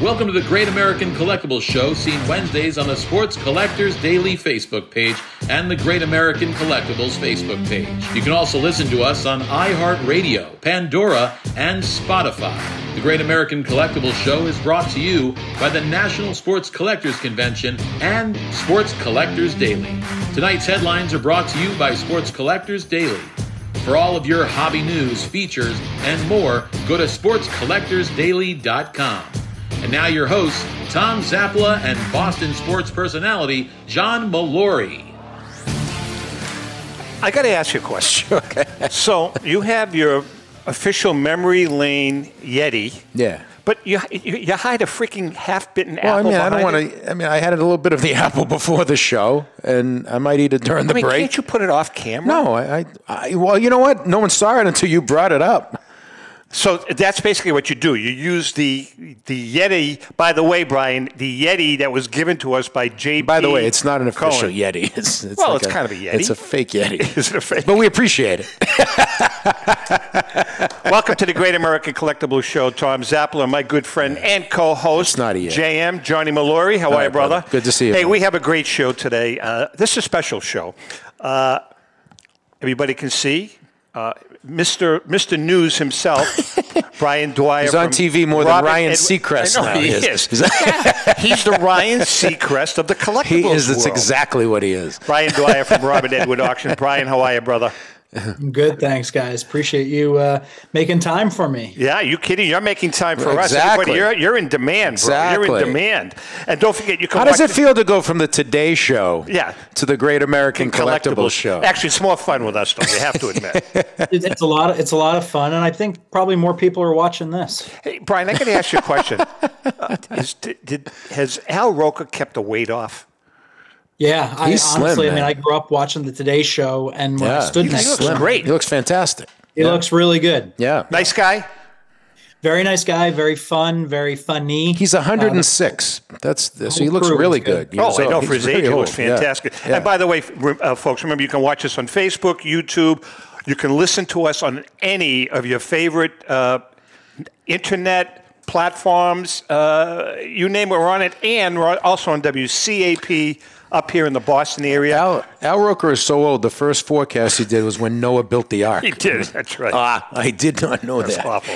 Welcome to the Great American Collectibles Show, seen Wednesdays on the Sports Collectors Daily Facebook page and the Great American Collectibles Facebook page. You can also listen to us on iHeartRadio, Pandora, and Spotify. The Great American Collectibles Show is brought to you by the National Sports Collectors Convention and Sports Collectors Daily. Tonight's headlines are brought to you by Sports Collectors Daily. For all of your hobby news, features, and more, go to sportscollectorsdaily.com. And now your hosts, Tom Zappala and Boston sports personality, John Mallory. I got to ask you a question. Okay. So you have your official memory lane Yeti. Yeah. But you hide a freaking half-bitten apple. I mean, I don't want it? to. I mean, I had a little bit of the apple before the show, and I might eat it during the break. Can't you put it off camera? No, well, you know what? No one saw it until you brought it up. So that's basically what you do. You use the Yeti. By the way, Brian, the Yeti that was given to us by J.P. By the way, it's not an official Cohen. Yeti. It's kind of a Yeti. It's a fake Yeti. Is it a fake? But we appreciate it. Welcome to the Great American Collectibles Show. Tom Zappala, my good friend and co-host. It's not a Yeti. JM, Johnny Mallory. How are you, brother? Good to see you. Hey, man. we have a great show today. This is a special show. Everybody can see. Mr. News himself, Brian Dwyer. He's on TV more than Ryan Seacrest now. He is. Yeah, he's the Ryan Seacrest of the collectibles He is. That's world. exactly what he is. Brian Dwyer from Robert Edward Auctions. Brian, how are you, brother? I'm good, thanks, guys. Appreciate you making time for me. Yeah, you kidding? You're making time for Exactly. us. Everybody, you're in demand, bro. Exactly. You're in demand. And don't forget, you can How watch does it feel to go from the Today Show to the Great American Collectibles Show? Actually, it's more fun with us, though, you have to admit. It's a lot of fun, and I think probably more people are watching this. Hey, Brian, I got to ask you a question. Has Al Roker kept the weight off? Yeah, He's slim, honestly, man. I grew up watching the Today Show, and when I stood he next looks to him, great. He looks fantastic. He looks really good. Yeah. Nice guy? Very nice guy, very fun, very funny. He's 106. So he looks really good. I know for his age, he looks fantastic. Yeah. And by the way, folks, remember you can watch us on Facebook, YouTube. You can listen to us on any of your favorite internet platforms. You name it, we're on it. And we're also on WCAP up here in the Boston area. Al Roker is so old. The first forecast he did was when Noah built the ark. He did. That's right. I did not know That's that. awful.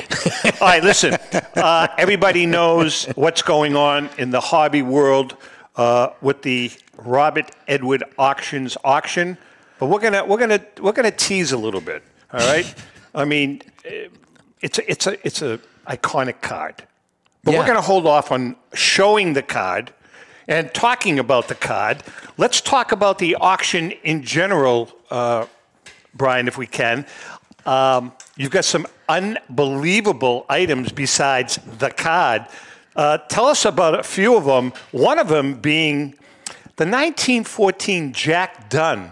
All right, listen. Everybody knows what's going on in the hobby world with the Robert Edward Auctions auction, but we're gonna tease a little bit. All right. I mean, it's a iconic card, but we're gonna hold off on showing the card and talking about the card. Let's talk about the auction in general, Brian, if we can. You've got some unbelievable items besides the card. Tell us about a few of them, one of them being the 1914 Jack Dunn.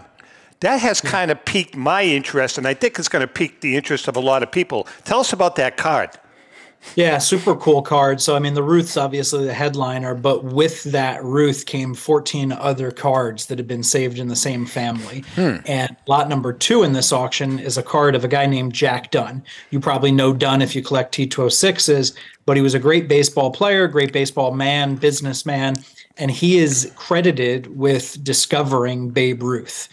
That has kind of piqued my interest, and I think it's going to pique the interest of a lot of people. Tell us about that card. Yeah, super cool card. So, I mean, the Ruth's obviously the headliner, but with that Ruth came 14 other cards that had been saved in the same family. And lot number 2 in this auction is a card of a guy named Jack Dunn. You probably know Dunn if you collect T206s, but he was a great baseball player, great baseball man, businessman, and he is credited with discovering Babe Ruth.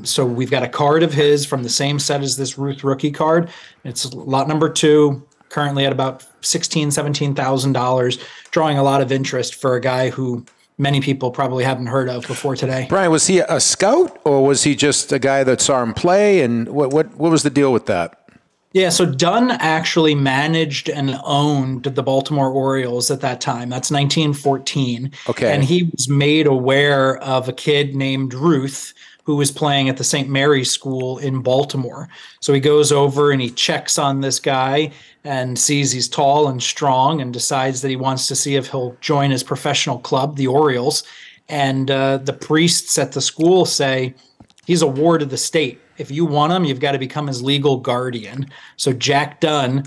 So we've got a card of his from the same set as this Ruth rookie card. It's lot number 2. Currently at about $16,000, $17,000, drawing a lot of interest for a guy who many people probably haven't heard of before today. Brian, was he a scout or was he just a guy that saw him play? And what was the deal with that? Yeah, so Dunn actually managed and owned the Baltimore Orioles at that time. That's 1914. Okay. And he was made aware of a kid named Ruth who was playing at the St. Mary's School in Baltimore. So he goes over and he checks on this guy and sees he's tall and strong and decides that he wants to see if he'll join his professional club, the Orioles. And the priests at the school say, he's a ward of the state. If you want him, you've got to become his legal guardian. So Jack Dunn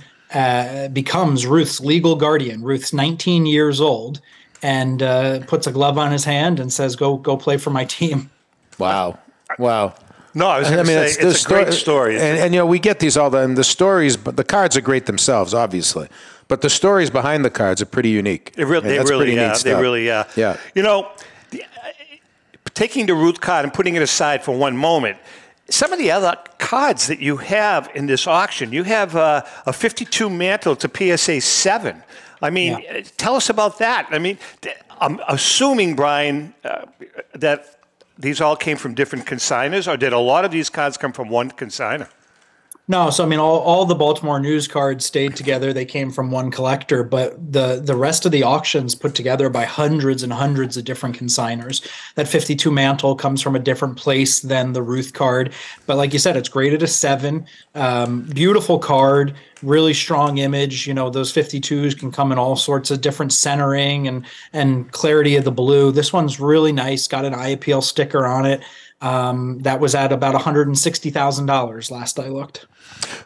becomes Ruth's legal guardian. Ruth's 19 years old and puts a glove on his hand and says, go play for my team. Wow. Wow. No, I was going to say, it's a great story. And, we get these all the, and the stories, but the cards are great themselves, obviously. But the stories behind the cards are pretty unique. They really are. They really are. Yeah. Taking the Ruth card and putting it aside for one moment, some of the other cards that you have in this auction, you have a 52 mantle to PSA 7. I mean, tell us about that. I mean, I'm assuming, Brian, that these all came from different consigners, or did a lot of these cards come from one consigner? No, so I mean, all the Baltimore News cards stayed together. They came from one collector, but the rest of the auctions put together by hundreds and hundreds of different consigners. That 52 mantle comes from a different place than the Ruth card, but like you said, it's graded a 7. Beautiful card, really strong image. Those 52s can come in all sorts of different centering and clarity of the blue. This one's really nice. Got an eye appeal sticker on it. That was at about $160,000 last I looked.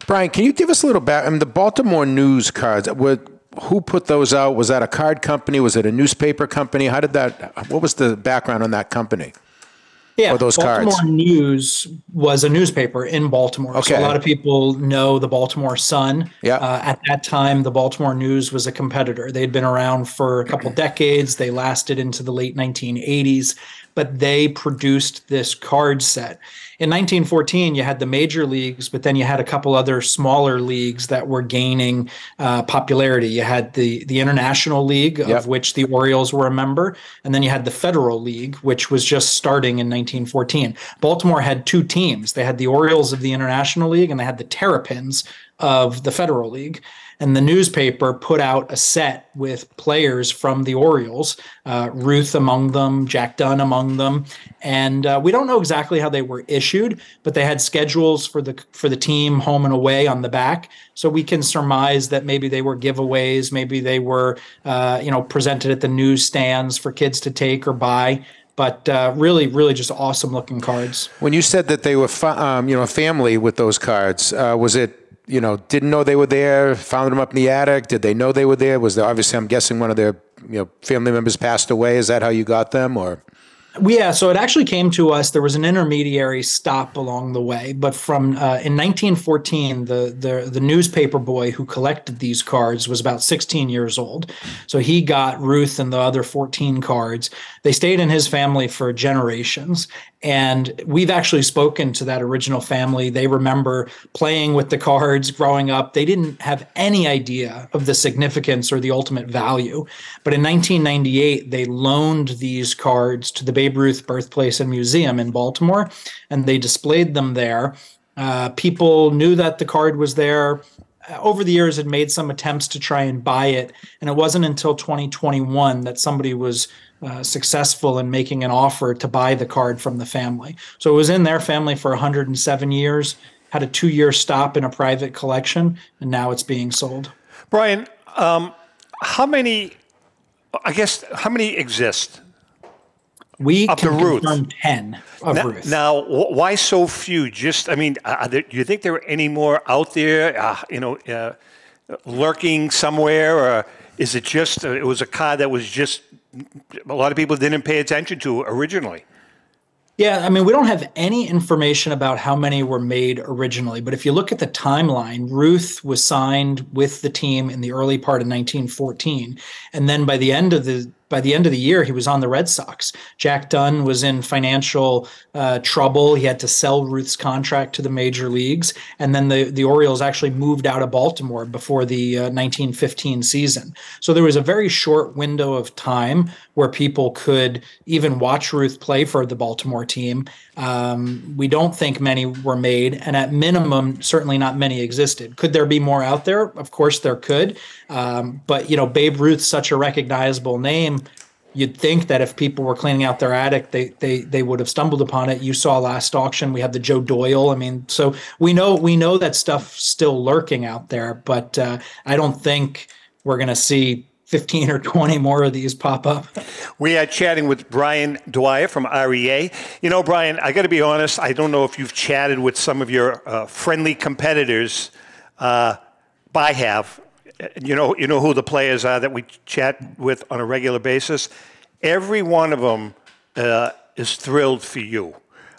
Brian, can you give us a little back? I mean, the Baltimore News cards, who put those out? Was that a card company? Was it a newspaper company? What was the background on that company? Yeah, or those Baltimore cards? News was a newspaper in Baltimore. Okay. So a lot of people know the Baltimore Sun. Yeah. At that time, the Baltimore News was a competitor. They'd been around for a couple decades. They lasted into the late 1980s, but they produced this card set. In 1914, you had the major leagues, but then you had a couple other smaller leagues that were gaining popularity. You had the International League, of which the Orioles were a member, and then you had the Federal League, which was just starting in 1914. Baltimore had two teams. They had the Orioles of the International League, and they had the Terrapins of the Federal League. And the newspaper put out a set with players from the Orioles, Ruth among them, Jack Dunn among them. And we don't know exactly how they were issued, but they had schedules for the team home and away on the back. So we can surmise that maybe they were giveaways, maybe they were presented at the newsstands for kids to take or buy. But really, really just awesome looking cards. When you said that they were a family with those cards, was it, didn't know they were there, found them up in the attic? Did they know they were there? Was there, obviously, I'm guessing one of their family members passed away. Is that how you got them, or? Yeah, so it actually came to us. There was an intermediary stop along the way, but from in 1914, the newspaper boy who collected these cards was about 16 years old. So he got Ruth and the other 14 cards. They stayed in his family for generations, and we've actually spoken to that original family. They remember playing with the cards growing up. They didn't have any idea of the significance or the ultimate value. But in 1998, they loaned these cards to the Babe Ruth Birthplace and Museum in Baltimore, and they displayed them there. People knew that the card was there. Over the years, had made some attempts to try and buy it, and it wasn't until 2021 that somebody was successful in making an offer to buy the card from the family. So it was in their family for 107 years, had a 2-year stop in a private collection, and now it's being sold. Brian, how many exist? We Of can the Ruth. confirm 10 of Ruth. Now, why so few? Just, do you think there are any more out there, lurking somewhere, or is it just it was a card that was just a lot of people didn't pay attention to originally? Yeah, we don't have any information about how many were made originally, but if you look at the timeline, Ruth was signed with the team in the early part of 1914, and then by the end of the year, he was on the Red Sox. Jack Dunn was in financial trouble. He had to sell Ruth's contract to the major leagues. And then the Orioles actually moved out of Baltimore before the 1915 season. So there was a very short window of time where people could even watch Ruth play for the Baltimore team. We don't think many were made. And at minimum, certainly not many existed. Could there be more out there? Of course there could. But Babe Ruth's such a recognizable name. You'd think that if people were cleaning out their attic, they would have stumbled upon it. You saw last auction, we had the Joe Doyle. So we know that stuff's still lurking out there, but I don't think we're going to see 15 or 20 more of these pop up. We are chatting with Brian Dwyer from REA. Brian, I got to be honest, I don't know if you've chatted with some of your friendly competitors. I have. You know who the players are that we chat with on a regular basis. Every one of them is thrilled for you.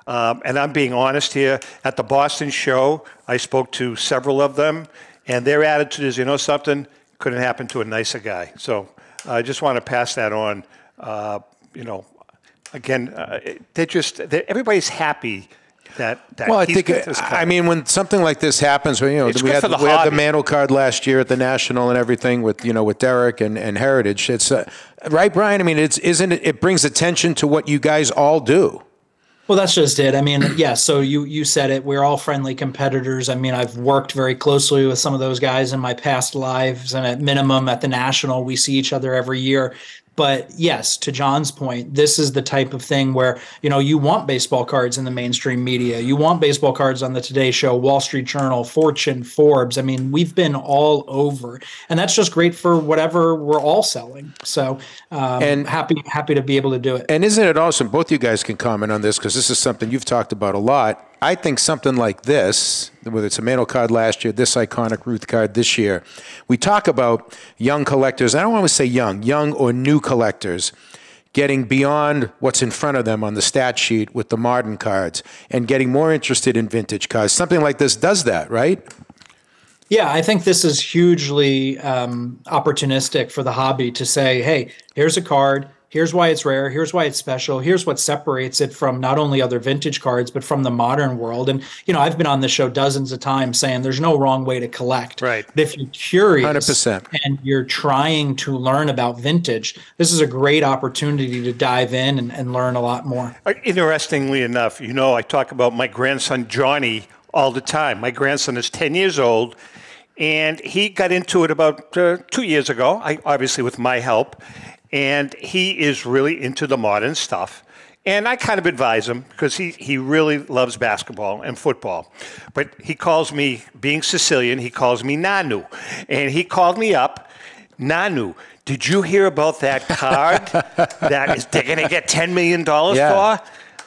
And I'm being honest here. At the Boston show, I spoke to several of them, and their attitude is, you know something, couldn't happen to a nicer guy. So I just want to pass that on. Again, everybody's happy that well, I he's think, got this card. I mean, when something like this happens, we had the Mantle card last year at the National and everything with Derek and Heritage. It's right, Brian. I mean, it brings attention to what you guys all do. Well, that's just it. I mean, yeah, so you said it. We're all friendly competitors. I mean, I've worked very closely with some of those guys in my past lives, and at minimum at the National, we see each other every year. But yes, to John's point, this is the type of thing where, you want baseball cards in the mainstream media. You want baseball cards on the Today Show, Wall Street Journal, Fortune, Forbes. I mean, we've been all over. And that's just great for whatever we're all selling. So and happy to be able to do it. And isn't it awesome? Both you guys can comment on this because this is something you've talked about a lot. I think something like this, whether it's a Mantle card last year, this iconic Ruth card this year, we talk about young collectors. I don't want to say young or new collectors getting beyond what's in front of them on the stat sheet with the modern cards and getting more interested in vintage cards. Something like this does that, right? Yeah, I think this is hugely opportunistic for the hobby to say, hey, here's a card. Here's why it's rare. Here's why it's special. Here's what separates it from not only other vintage cards, but from the modern world. And, I've been on this show dozens of times saying there's no wrong way to collect. Right. But if you're curious 100%. and you're trying to learn about vintage, this is a great opportunity to dive in and learn a lot more. Interestingly enough, I talk about my grandson, Johnny, all the time. My grandson is 10 years old, and he got into it about 2 years ago, obviously with my help. And he is really into the modern stuff. And I kind of advise him because he really loves basketball and football. But he calls me, being Sicilian, he calls me Nanu. And he called me up, Nanu, did you hear about that card they're going to get $10 million for?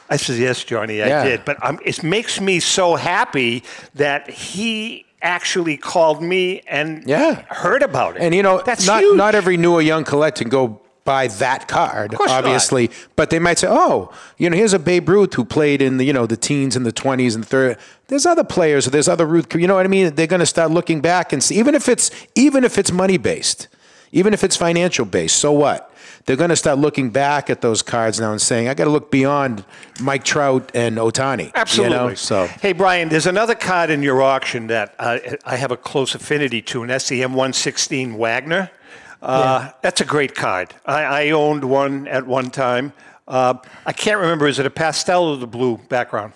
I said, yes, Johnny, I did. But it makes me so happy that he actually called me and heard about it. And, that's huge. Not every new or young collector can go buy that card, obviously, but they might say, "Oh, here's a Babe Ruth who played in the the teens and the 20s and 30s. There's other players, there's other Ruth. You know what I mean? They're going to start looking back and see, even if it's money based, even if it's financial based. So what? They're going to start looking back at those cards now and saying, I got to look beyond Mike Trout and Ohtani. Absolutely. So, hey, Brian, there's another card in your auction that I have a close affinity to, and that's the M116 Wagner. That's a great card. I owned one at one time. I can't remember. Is it a pastel or the blue background?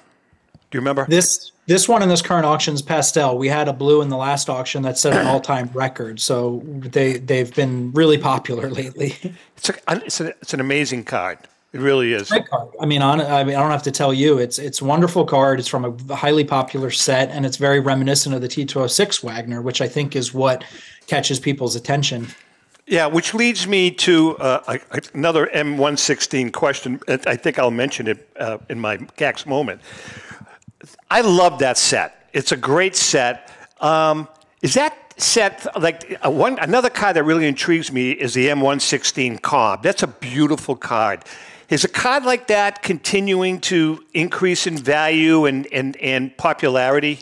Do you remember? This one in this current auction is pastel. We had a blue in the last auction that set an all-time record. So they've been really popular lately. It's an amazing card. It really is. Great card. I don't have to tell you. It's a wonderful card. It's from a highly popular set, and it's very reminiscent of the T206 Wagner, which I think is what catches people's attention. Yeah, which leads me to another M116 question. I think I'll mention it in my Gax moment. I love that set. It's a great set. Is that set another card that really intrigues me is the M116 Cobb. That's a beautiful card. Is a card like that continuing to increase in value and popularity?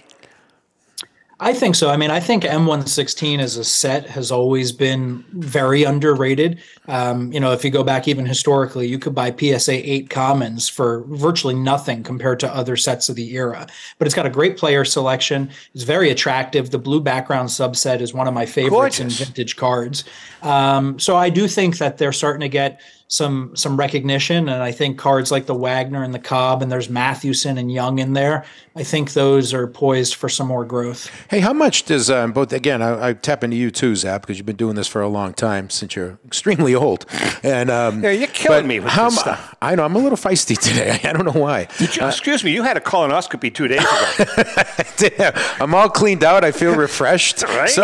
I think so. I think M116 as a set has always been very underrated. If you go back even historically, you could buy PSA 8 commons for virtually nothing compared to other sets of the era. But it's got a great player selection. It's very attractive. The blue background subset is one of my favorites in vintage cards. So I do think that they're starting to get some recognition, and I think cards like the Wagner and the Cobb, and there's Mathewson and Young in there, I think those are poised for some more growth. Hey, how much does both? Again, I tap into you too, Zap, because you've been doing this for a long time since you're extremly old. And you're killing me with this stuff. I know I'm a little feisty today. I don't know why. Did you? Excuse me. You had a colonoscopy 2 days ago. I'm all cleaned out. I feel refreshed. Right? So,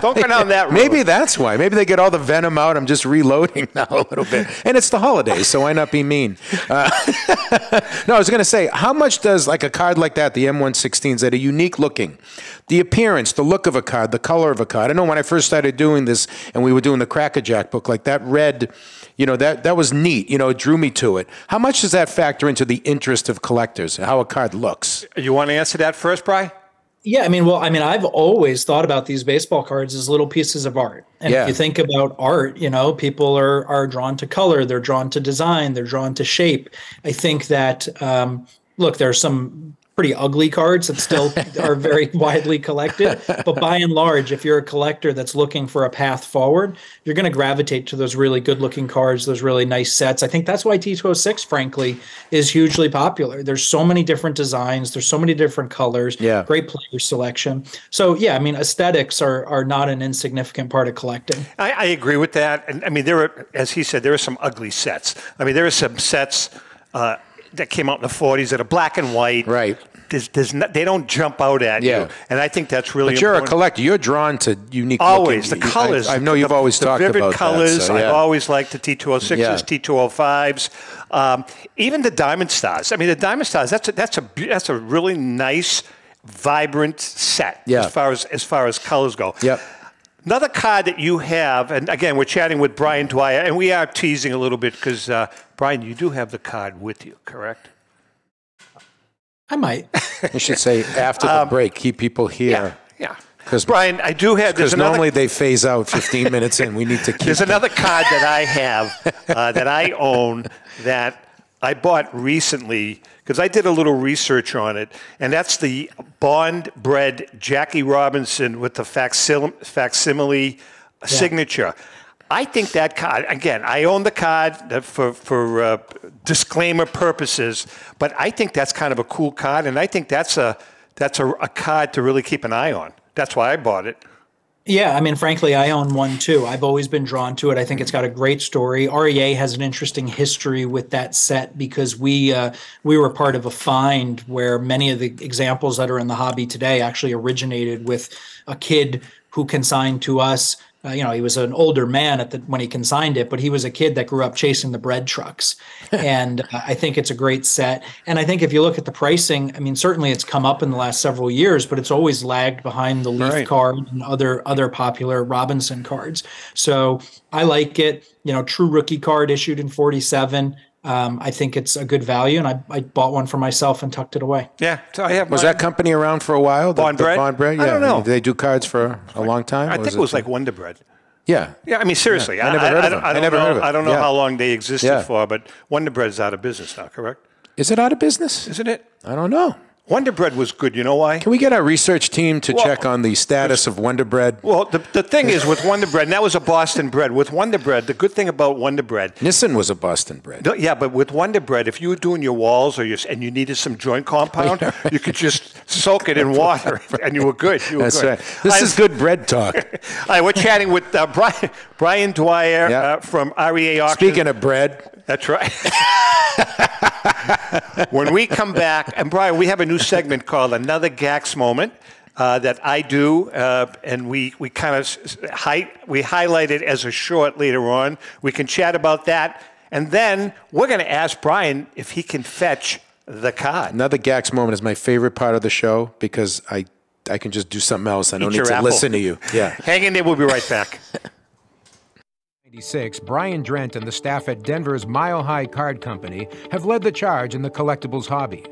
don't go down that road. Maybe that's why. Maybe they get all the venom out. I'm just reloading now. a little bit. And it's the holidays, so why not be mean? No, I was going to say, how much does like a card like that, the M116s, that are unique looking, the appearance, the look of a card, the color of a card? I know when I first started doing this and we were doing the Cracker Jack book, like that red, that was neat. It drew me to it. How much does that factor into the interest of collectors, how a card looks? You want to answer that first, Brian? Yeah, I've always thought about these baseball cards as little pieces of art. And if you think about art, people are drawn to color, they're drawn to design, they're drawn to shape. I think that, look, there are some pretty ugly cards that still are very widely collected. But by and large, if you're a collector that's looking for a path forward, you're going to gravitate to those really good looking cards, those really nice sets. I think that's why T206, frankly, is hugely popular. There's so many different designs. There's so many different colors. Yeah. Great player selection. So, aesthetics are not an insignificant part of collecting. I agree with that. And there are, as he said, there are some ugly sets. There are some sets that came out in the 40s that are black and white. Right. They don't jump out at you. And I think that's really important. But you're a collector. You're drawn to unique always. looking. The colors. I know you've always talked about that. The vivid colors. So, I've always liked the T206s, T205s. Even the Diamond Stars. The Diamond Stars, that's a really nice, vibrant set as far as colors go. Yep. Another card that you have, and again, we're chatting with Brian Dwyer, and we are teasing a little bit because, Brian, you do have the card with you, correct? I might. You should say after the break, keep people here. Yeah. Because Brian, I do have. Because normally they phase out 15 minutes in. We need to keep. There's another card that I have that I own that I bought recently because I did a little research on it, and that's the Bond-bred Jackie Robinson with the facsimile signature. I think that card, again, I own the card for disclaimer purposes, but I think that's kind of a cool card, and I think that's a card to really keep an eye on. That's why I bought it. Yeah, frankly, I own one too. I've always been drawn to it. I think it's got a great story. REA has an interesting history with that set because we were part of a find where many of the examples that are in the hobby today actually originated with a kid who consigned to us. He was an older man when he consigned it, but he was a kid that grew up chasing the bread trucks. And I think it's a great set. And I think if you look at the pricing, certainly it's come up in the last several years, but it's always lagged behind the Leaf card and other popular Robinson cards. So I like it. True rookie card issued in 47. I think it's a good value, and I bought one for myself and tucked it away. Yeah, so I have. Was that company around for a while? Bond-bred? Bond-bred? Yeah. I don't know. Did they do cards for a long time? I think it was like Wonder Bread. Yeah. Yeah, seriously. Yeah. I never heard of it. I never heard of it. I don't know how long they existed for, but Wonder Bread's out of business now, correct? Is it out of business? Isn't it? I don't know. Wonder Bread was good. You know why? Can we get our research team to check on the status of Wonder Bread? Well, the thing is with Wonder Bread, and that was a Boston bread. With Wonder Bread, the good thing about Wonder Bread. Nissan was a Boston bread. Yeah, but with Wonder Bread, if you were doing your walls and you needed some joint compound, you could just soak it in water and you were good. That's right. This is good bread talk. All right, we're chatting with Brian Dwyer from REA Auctions. Speaking of bread. That's right. When we come back, and Brian, we have a new segment called Another Gax Moment that I do, and we kind of highlight it as a short later on. We can chat about that, and then we're going to ask Brian if he can fetch the card. Another Gax Moment is my favorite part of the show because I can just do something else. I don't need to listen to you. Yeah. Hang in there. We'll be right back. Brian Drent and the staff at Denver's Mile High Card Company have led the charge in the collectibles hobby.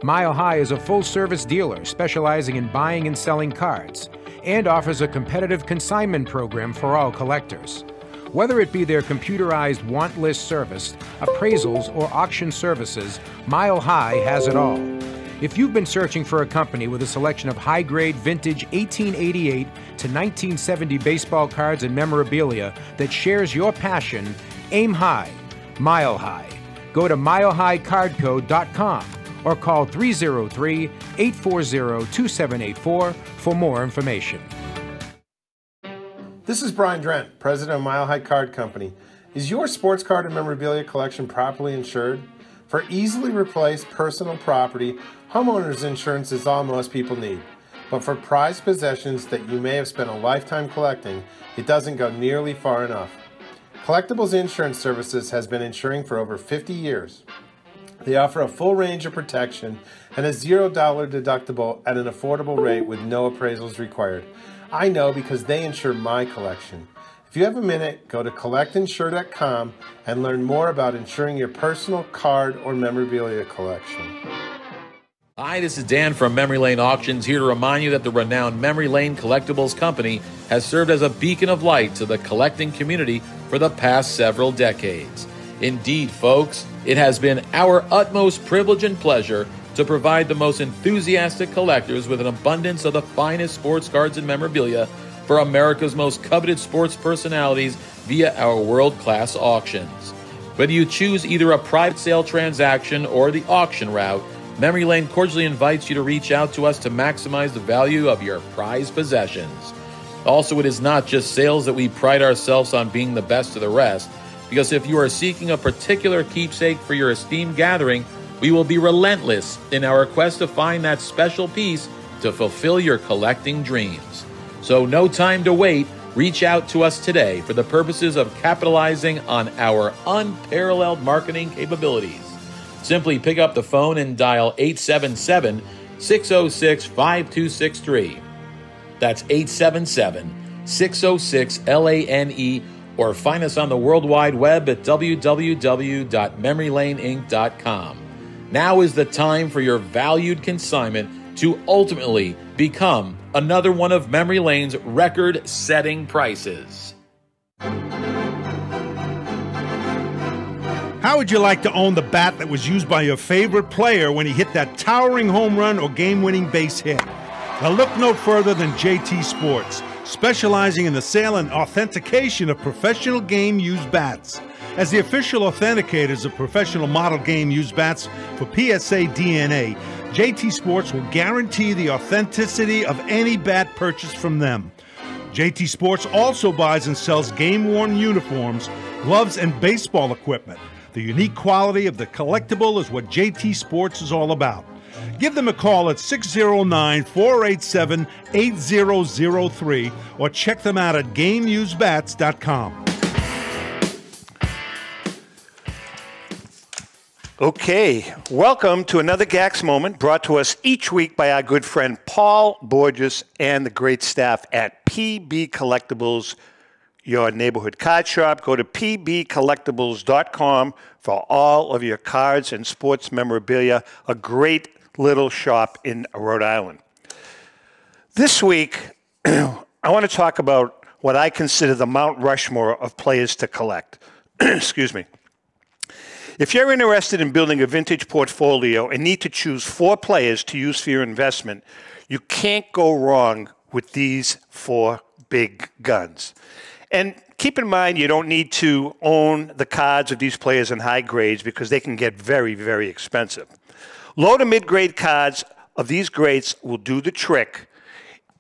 Mile High is a full-service dealer specializing in buying and selling cards and offers a competitive consignment program for all collectors. Whether it be their computerized want list service, appraisals, or auction services, Mile High has it all. If you've been searching for a company with a selection of high-grade vintage 1888 to 1970 baseball cards and memorabilia that shares your passion, aim high, mile high. Go to milehighcardco.com or call 303-840-2784 for more information. This is Brian Drent, president of Mile High Card Company. Is your sports card and memorabilia collection properly insured? For easily replaced personal property, homeowners insurance is all most people need. But for prized possessions that you may have spent a lifetime collecting, it doesn't go nearly far enough. Collectables Insurance Services has been insuring for over 50 years. They offer a full range of protection and a $0 deductible at an affordable rate with no appraisals required. I know because they insure my collection. If you have a minute, go to collectinsure.com and learn more about insuring your personal card or memorabilia collection. Hi, this is Dan from Memory Lane Auctions, here to remind you that the renowned Memory Lane Collectibles Company has served as a beacon of light to the collecting community for the past several decades. Indeed, folks, it has been our utmost privilege and pleasure to provide the most enthusiastic collectors with an abundance of the finest sports cards and memorabilia for America's most coveted sports personalities via our world-class auctions. Whether you choose either a private sale transaction or the auction route, Memory Lane cordially invites you to reach out to us to maximize the value of your prized possessions. Also, it is not just sales that we pride ourselves on being the best of the rest, because if you are seeking a particular keepsake for your esteemed gathering, we will be relentless in our quest to find that special piece to fulfill your collecting dreams. So no time to wait. Reach out to us today for the purposes of capitalizing on our unparalleled marketing capabilities. Simply pick up the phone and dial 877-606-5263. That's 877-606-LANE, or find us on the World Wide Web at www.memorylaneinc.com. Now is the time for your valued consignment to ultimately become another one of Memory Lane's record-setting prices. How would you like to own the bat that was used by your favorite player when he hit that towering home run or game-winning base hit? Now look no further than JT Sports, specializing in the sale and authentication of professional game-used bats. As the official authenticators of professional model game-used bats for PSA DNA, JT Sports will guarantee the authenticity of any bat purchased from them. JT Sports also buys and sells game-worn uniforms, gloves, and baseball equipment. The unique quality of the collectible is what JT Sports is all about. Give them a call at 609-487-8003 or check them out at GameUseBats.com. Okay, welcome to another GAX Moment brought to us each week by our good friend Paul Borges and the great staff at PB Collectibles, your neighborhood card shop. Go to pbcollectibles.com for all of your cards and sports memorabilia, a great little shop in Rhode Island. This week, I want to talk about what I consider the Mount Rushmore of players to collect. Excuse me. If you're interested in building a vintage portfolio and need to choose 4 players to use for your investment, you can't go wrong with these 4 big guns. And keep in mind, you don't need to own the cards of these players in high grades because they can get very, very expensive. Low to mid-grade cards of these grades will do the trick.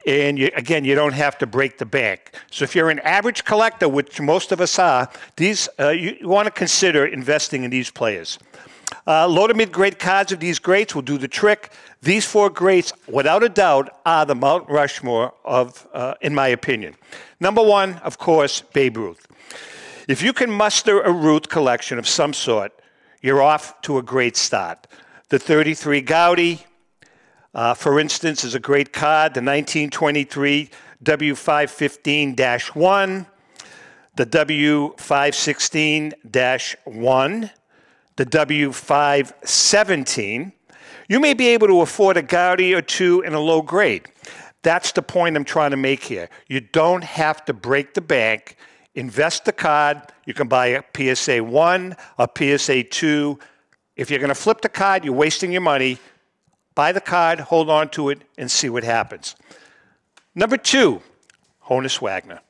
And again, you don't have to break the bank. So if you're an average collector, which most of us are, you want to consider investing in these players. Low to mid-grade cards of these grades will do the trick. These 4 grades, without a doubt, are the Mount Rushmore of, in my opinion. Number 1, of course, Babe Ruth. If you can muster a Ruth collection of some sort, you're off to a great start. The 33 Gaudy, for instance, is a great card. The 1923 W515-1, the W516-1, the W517. You may be able to afford a Gaudy or 2 in a low grade. That's the point I'm trying to make here. You don't have to break the bank. Invest the card. You can buy a PSA 1, a PSA 2. If you're going to flip the card, you're wasting your money. Buy the card, hold on to it, and see what happens. Number 2, Honus Wagner.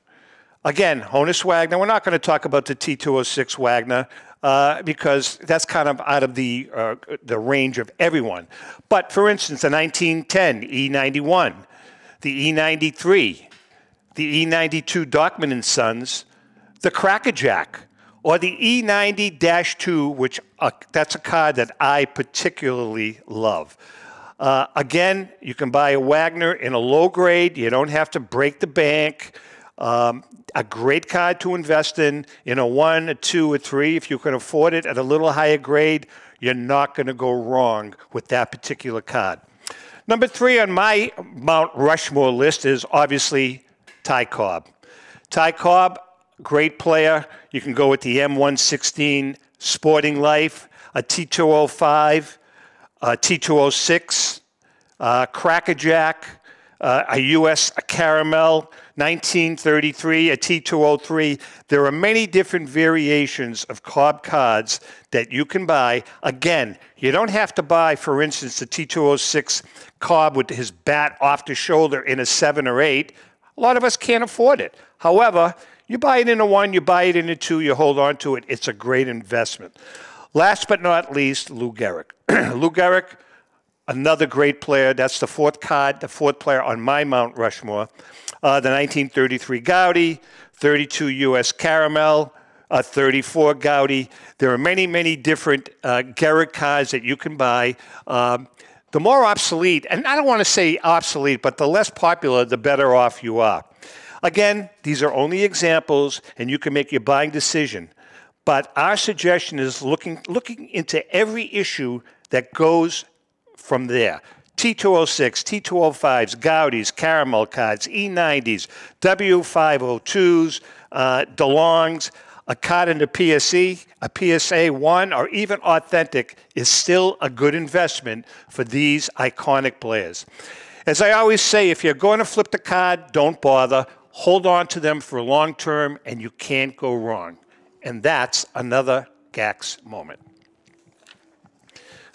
Again, Honus Wagner, we're not going to talk about the T206 Wagner because that's kind of out of the range of everyone. But for instance, the 1910 E91, the E93, the E92 Dockman & Sons, the Crackerjack, or the E90-2, which that's a card that I particularly love. Again, you can buy a Wagner in a low grade. You don't have to break the bank. A great card to invest in a 1, a 2, or 3. If you can afford it at a little higher grade, you're not going to go wrong with that particular card. Number 3 on my Mount Rushmore list is obviously Ty Cobb. Ty Cobb, great player. You can go with the M116 Sporting Life, a T205, a T206, Crackerjack, a US Caramel, 1933, a T203. There are many different variations of Cobb cards that you can buy. Again, you don't have to buy, for instance, the T206 Cobb with his bat off the shoulder in a 7 or 8. A lot of us can't afford it. However, you buy it in a 1, you buy it in a 2, you hold on to it. It's a great investment. Last but not least, Lou Gehrig. Lou Gehrig, another great player. That's the 4th card, the 4th player on my Mount Rushmore. The 1933 Gaudy, 32 US Caramel, 34 Gaudy. There are many, many different Gehrig cards that you can buy. The more obsolete, and I don't want to say obsolete, but the less popular, the better off you are. Again, these are only examples, and you can make your buying decision. But our suggestion is looking into every issue that goes from there. T206, T205s, Gaudis, Caramel cards, E90s, W502s, DeLongs, a card in the PSE, a PSA 1, or even authentic is still a good investment for these iconic players. As I always say, if you're going to flip the card, don't bother. Hold on to them for long term, and you can't go wrong. And that's another Gax moment.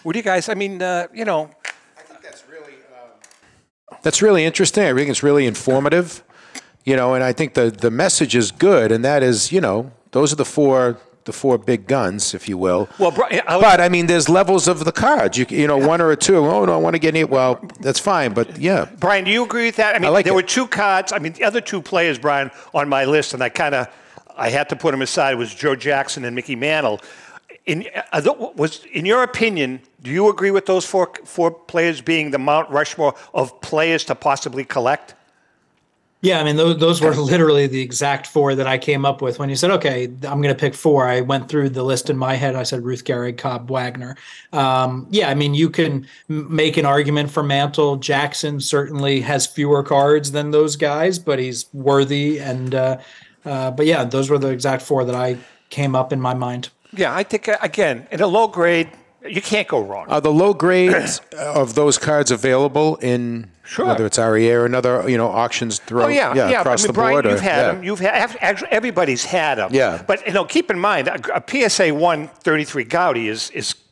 What do you guys, I think that's really... That's really interesting. I think it's really informative, and I think the message is good, and that is, those are the four big guns, if you will. Well, Brian, there's levels of the cards. You know, 1 or a 2. Oh no, I want to get it. Well, that's fine, but yeah. Brian, do you agree with that? There were 2 cards. The other 2 players, Brian, on my list, and I had to put them aside. Was Joe Jackson and Mickey Mantle. In your opinion, do you agree with those four players being the Mount Rushmore of players to possibly collect? Yeah, those were literally the exact 4 that I came up with. When you said, okay, I'm going to pick 4, I went through the list in my head. I said Ruth Gehrig, Cobb, Wagner. You can make an argument for Mantle. Jackson certainly has fewer cards than those guys, but he's worthy. And but yeah, those were the exact 4 that I came up in my mind. Yeah, I think, again, in a low grade, you can't go wrong. Are the low grades of those cards available in whether it's REA or another auctions throughout across the Brian, board? You've had them. Actually, everybody's had them. Yeah. But keep in mind, a PSA 133 Gaudy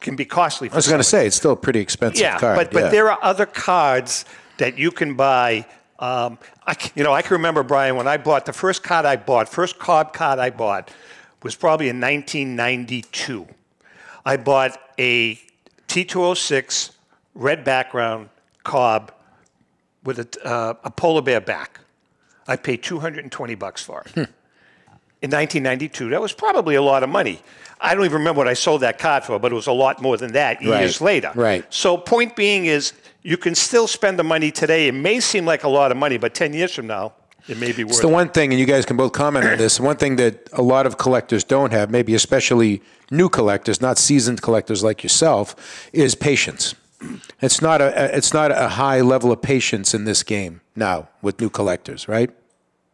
can be costly. I was going to say it's still a pretty expensive card. But there are other cards that you can buy. I can remember, Brian, when I bought the first Cobb card I bought was probably in 1992. I bought a T206 red background Cobb with a polar bear back. I paid $220 for it. In 1992, that was probably a lot of money. I don't even remember what I sold that card for, but it was a lot more than that years later. Right. So point being is you can still spend the money today. It may seem like a lot of money, but 10 years from now, it may be worth it. It's the one thing, and you guys can both comment on this, one thing that a lot of collectors don't have, maybe especially new collectors, not seasoned collectors like yourself, is patience. It's not a high level of patience in this game now with new collectors, right?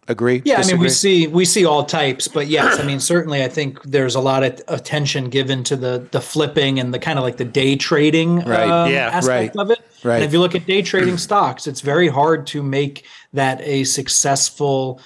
Agree? Yeah, Disagree? we see all types, but yes, certainly I think there's a lot of attention given to the flipping and the kind of like the day trading aspect of it. Right. And if you look at day trading stocks, it's very hard to make that a successful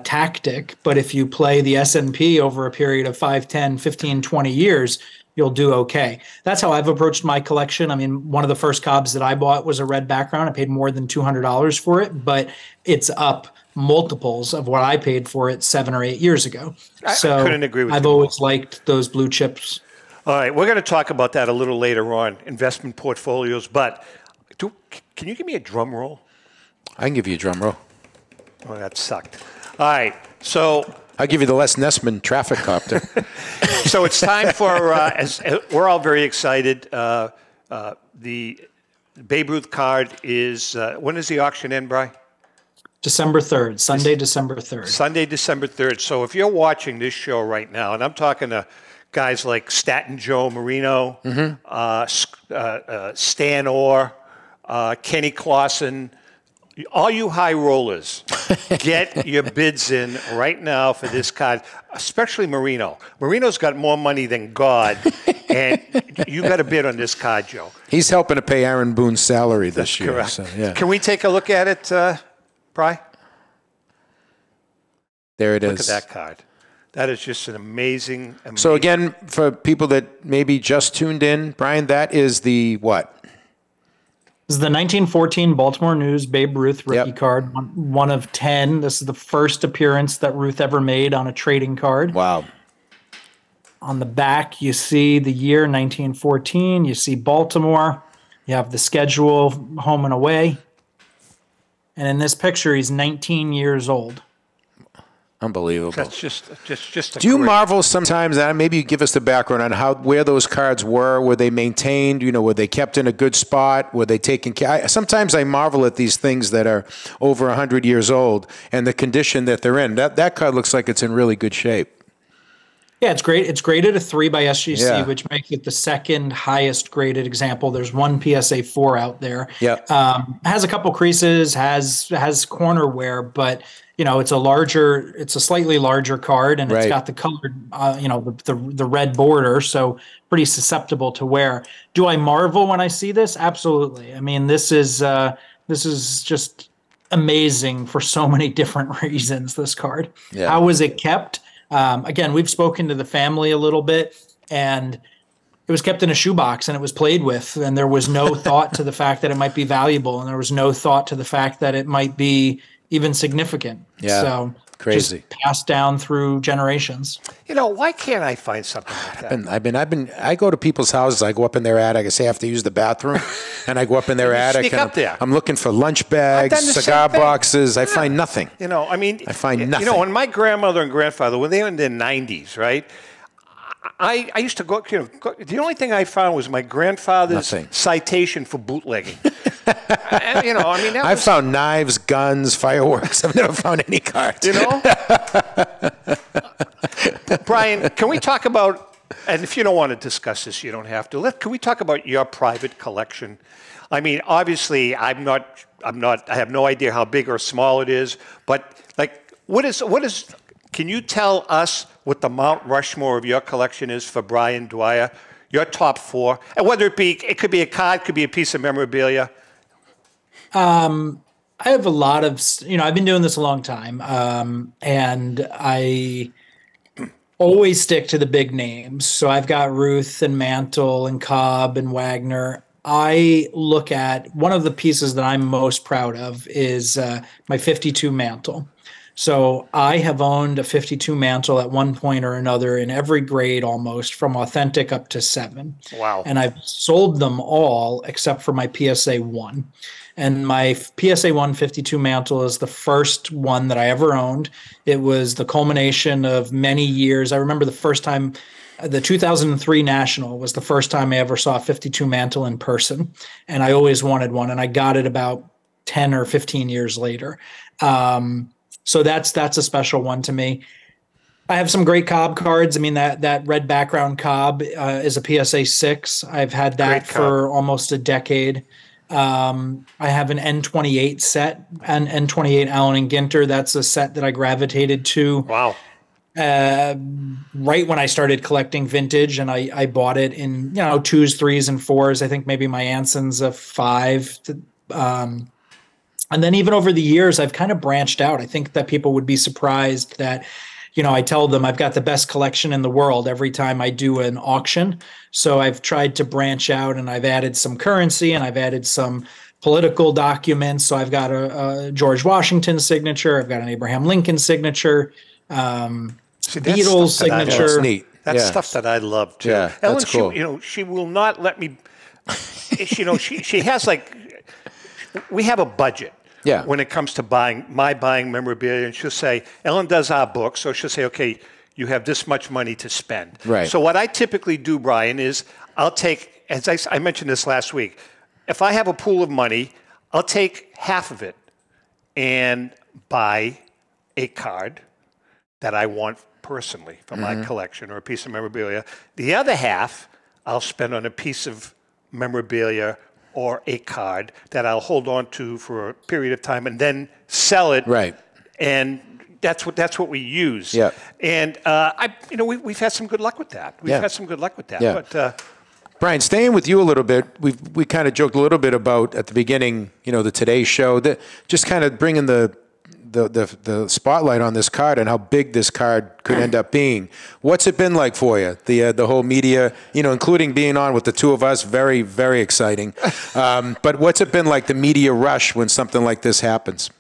tactic. But if you play the S&P over a period of 5, 10, 15, 20 years, you'll do okay. That's how I've approached my collection. One of the first Cobbs that I bought was a red background. I paid more than $200 for it, but it's up multiples of what I paid for it 7 or 8 years ago. So I couldn't agree with you. I've always liked those blue chips. All right, we're going to talk about that a little later on, investment portfolios. But can you give me a drum roll? I can give you a drum roll. Oh, that sucked. All right, so I'll give you the Les Nessman traffic copter. So it's time for, as we're all very excited, the Babe Ruth card is, when does the auction end, Bri? December 3rd, Sunday, December 3rd. Sunday, December 3rd. So if you're watching this show right now, and I'm talking to guys like Staten Joe Marino, Stan Orr, Kenny Clausen, all you high rollers, get your bids in right now for this card, especially Marino. Marino's got more money than God, and you got to bid on this card, Joe. He's helping to pay Aaron Boone's salary this year. Correct. So, yeah. Can we take a look at it, Bri? There it is. Look at that card. That is just an amazing. So again, for people that maybe just tuned in, Brian, that is the what? This is the 1914 Baltimore News Babe Ruth rookie card, one of 10. This is the first appearance that Ruth ever made on a trading card. Wow. On the back, you see the year 1914. You see Baltimore. You have the schedule, home and away. And in this picture, he's 19 years old. Unbelievable. That's just a Do you great- marvel sometimes, and maybe you give us the background on where those cards were they maintained, were they kept in a good spot, were they taken care? Sometimes I marvel at these things that are over 100 years old and the condition that they're in. That card looks like it's in really good shape. Yeah, it's great. It's graded a 3 by SGC, Yeah. which makes it the second highest graded example. There's one PSA 4 out there. Yeah. Has a couple creases, has corner wear, but it's a slightly larger card, and it's Right. got the colored, the red border, so pretty susceptible to wear. Do I marvel when I see this? Absolutely. I mean, this is just amazing for so many different reasons. This card. Yeah. How was it kept? Again, we've spoken to the family a little bit, and it was kept in a shoebox and it was played with, and there was no thought to the fact that it might be valuable, and there was no thought to the fact that it might be even significant. Yeah, so crazy. Just passed down through generations. Why can't I find something like that? I go to people's houses. I go up in their attic. I say I have to use the bathroom, and I go up in their attic. sneak And up there. I'm looking for lunch I've done bags, the cigar same thing. boxes. I find nothing. I find nothing. When my grandmother and grandfather, when they were in their 90s, right? I used to go, the only thing I found was my grandfather's Nothing. citation for bootlegging. I've found knives, guns, fireworks. I've never found any cards. Brian, can we talk about, and if you don't want to discuss this, you don't have to. Can we talk about your private collection? I mean, obviously, I have no idea how big or small it is, but can you tell us what the Mount Rushmore of your collection is for Brian Dwyer? Your top 4, and whether it could be a card, could be a piece of memorabilia. I have a lot of, I've been doing this a long time, and I always stick to the big names. So I've got Ruth and Mantle and Cobb and Wagner. I look at one of the pieces that I'm most proud of is my 52 Mantle. So I have owned a 52 Mantle at one point or another in every grade almost, from authentic up to 7. Wow. And I've sold them all except for my PSA 1. And my PSA 1 52 Mantle is the first one that I ever owned. It was the culmination of many years. I remember the first time, the 2003 National was the first time I ever saw a 52 Mantle in person. And I always wanted one, and I got it about 10 or 15 years later. So that's a special one to me. I have some great Cobb cards. I mean, that red background Cobb is a PSA 6. I've had that for almost a decade. I have an N28 set, an N28 Allen and Ginter. That's a set that I gravitated to. Wow. Right when I started collecting vintage, and I bought it in 2s, 3s, and 4s. I think maybe my Anson's a 5. And then even over the years, I've kind of branched out. I think that people would be surprised that, I tell them I've got the best collection in the world every time I do an auction. So I've tried to branch out, and I've added some currency, and I've added some political documents. So I've got a George Washington signature. I've got an Abraham Lincoln signature, Beatles signature. That's neat. That's stuff that I love too. Yeah, Ellen, that's cool. she will not let me. She has we have a budget. Yeah. When it comes to buying memorabilia, and she'll say, Ellen does our book, so she'll say, okay, you have this much money to spend. Right. So what I typically do, Brian, is I'll take, as I mentioned this last week, if I have a pool of money, I'll take half of it and buy a card that I want personally for my collection or a piece of memorabilia. The other half I'll spend on a piece of memorabilia or a card that I'll hold on to for a period of time and then sell it. Right. And that's what we use. Yeah. And we've had some good luck with that. We've had some good luck with that. Yeah. But Brian, staying with you a little bit, we kind of joked a little bit about at the beginning, the Today Show, that just kind of bringing the spotlight on this card and how big this card could end up being. What's it been like for you? The whole media, including being on with the two of us, very, very exciting. But what's it been like, the media rush when something like this happens?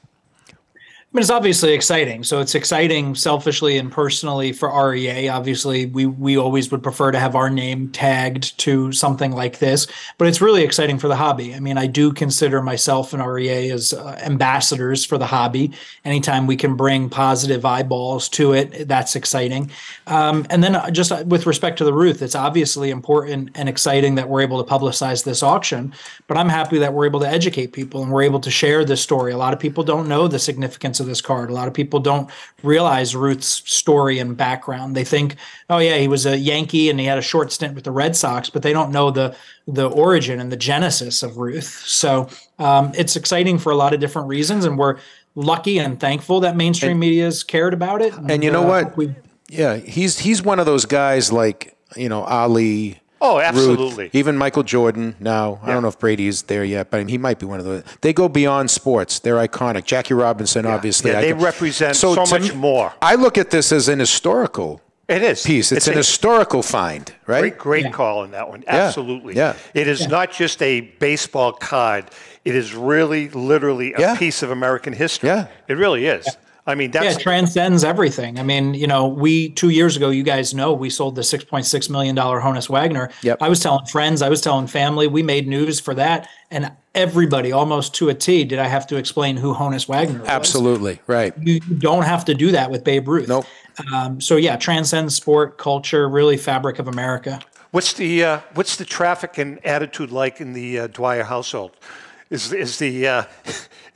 I mean, it's obviously exciting. So it's exciting selfishly and personally for REA. Obviously, we always would prefer to have our name tagged to something like this, but it's really exciting for the hobby. I mean, I do consider myself and REA as ambassadors for the hobby. Anytime we can bring positive eyeballs to it, that's exciting. And then just with respect to the Ruth, it's obviously important and exciting that we're able to publicize this auction, but I'm happy that we're able to educate people and we're able to share this story. A lot of people don't know the significance of this card. A lot of people don't realize Ruth's story and background. They think, oh yeah, he was a Yankee and he had a short stint with the Red Sox, but they don't know the origin and the genesis of Ruth. So it's exciting for a lot of different reasons, and we're lucky and thankful that mainstream media has cared about it. And you know what? Yeah, he's one of those guys like, Ali. Oh, absolutely. Ruth, even Michael Jordan now. I don't know if Brady's there yet, but he might be one of those. They go beyond sports. They're iconic. Jackie Robinson, obviously. Yeah, they represent so much more. I look at this as an historical piece. It's an historical find, right? Great call on that one. Absolutely. Yeah. It is not just a baseball card. It is really, literally a piece of American history. Yeah. It really is. I mean, it transcends everything. I mean, 2 years ago, you guys know, we sold the $6.6 million Honus Wagner. Yep. I was telling friends, I was telling family, we made news for that. And everybody, almost to a T, did I have to explain who Honus Wagner was. Absolutely, right. You don't have to do that with Babe Ruth. Nope. Transcends sport, culture, really fabric of America. What's the traffic and attitude like in the Dwyer household? Is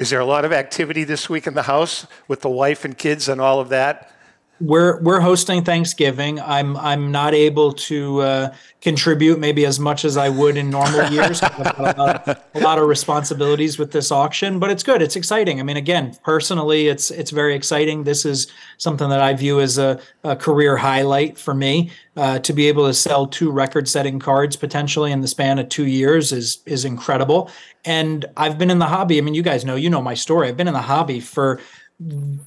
there a lot of activity this week in the house with the wife and kids and all of that? We're hosting Thanksgiving. I'm not able to contribute maybe as much as I would in normal years. I've got a lot of responsibilities with this auction, but it's good. It's exciting. I mean, again, personally, it's very exciting. This is something that I view as a career highlight for me. To be able to sell 2 record-setting cards potentially in the span of 2 years is incredible. And I've been in the hobby. I mean, you guys know my story. I've been in the hobby for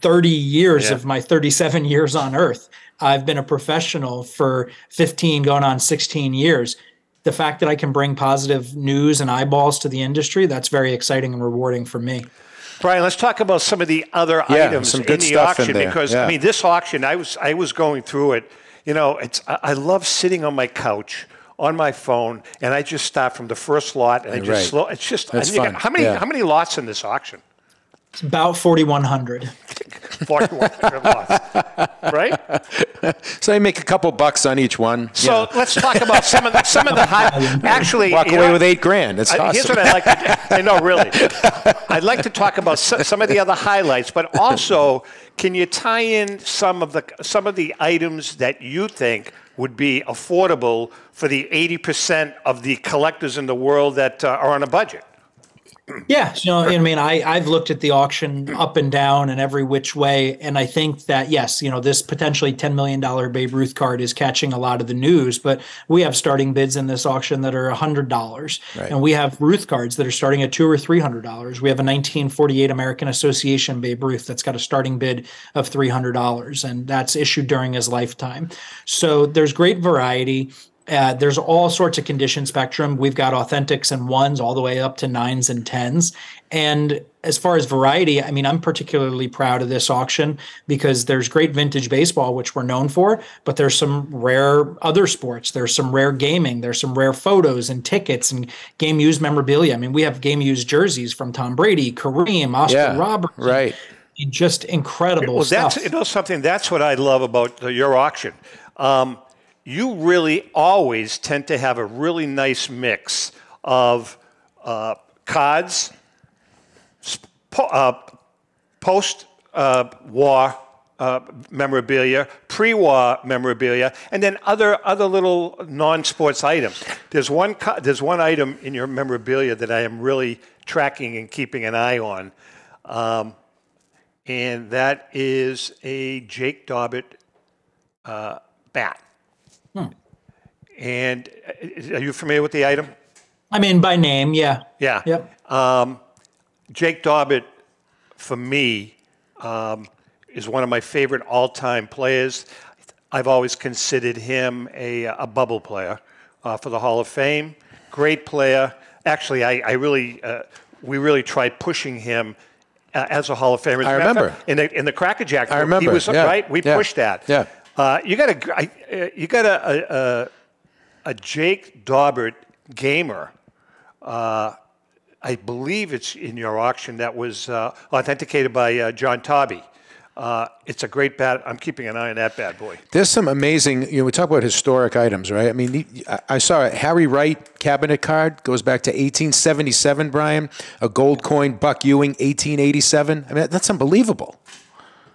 30 years of my 37 years on Earth. I've been a professional for 15, going on 16 years. The fact that I can bring positive news and eyeballs to the industry, that's very exciting and rewarding for me. Brian, let's talk about some of the other items in the auction because I mean, this auction, I was going through it. I love sitting on my couch on my phone, and I just start from the first lot, and I just slow. It's just fun. How many lots in this auction? It's about 4,100. 4,100 lots, right? So you make a couple bucks on each one. So let's talk about some of the high. Actually, walk away with $8,000. That's awesome. Here's what I like to do. I know, really. I'd like to talk about some of the other highlights, but also, can you tie in some of the items that you think would be affordable for the 80% of the collectors in the world that are on a budget? Yeah, I mean, I've looked at the auction up and down and every which way, and I think that, yes, this potentially $10 million Babe Ruth card is catching a lot of the news, but we have starting bids in this auction that are $100, and we have Ruth cards that are starting at $200 or $300. We have a 1948 American Association Babe Ruth that's got a starting bid of $300, and that's issued during his lifetime. So there's great variety. There's all sorts of condition spectrum. We've got authentics and 1s all the way up to 9s and 10s. And as far as variety, I mean, I'm particularly proud of this auction because there's great vintage baseball, which we're known for, but there's some rare other sports. There's some rare gaming. There's some rare photos and tickets and game-used memorabilia. I mean, we have game-used jerseys from Tom Brady, Kareem, Oscar Robertson. Right. Just incredible stuff. That's what I love about your auction. You really always tend to have a really nice mix of cards, post war memorabilia, pre-war memorabilia, and then other little non-sports items. There's one item in your memorabilia that I am really tracking and keeping an eye on, and that is a Jake Dobbett bat. And are you familiar with the item? I mean, by name, yeah. Yeah. Yep. Jake Dobbett, for me, is one of my favorite all-time players. I've always considered him a bubble player for the Hall of Fame. Great player. Actually, we really tried pushing him as a Hall of Famer. I remember in the Cracker Jack. I remember. He was right. We pushed that. Yeah. You got a Jake Dobbett gamer. I believe it's in your auction that was authenticated by John Tobby. It's a great bat. I'm keeping an eye on that bad boy. There's some amazing, we talk about historic items, right? I mean, I saw a Harry Wright cabinet card, goes back to 1877, Brian. A gold coin, Buck Ewing, 1887. I mean, that's unbelievable.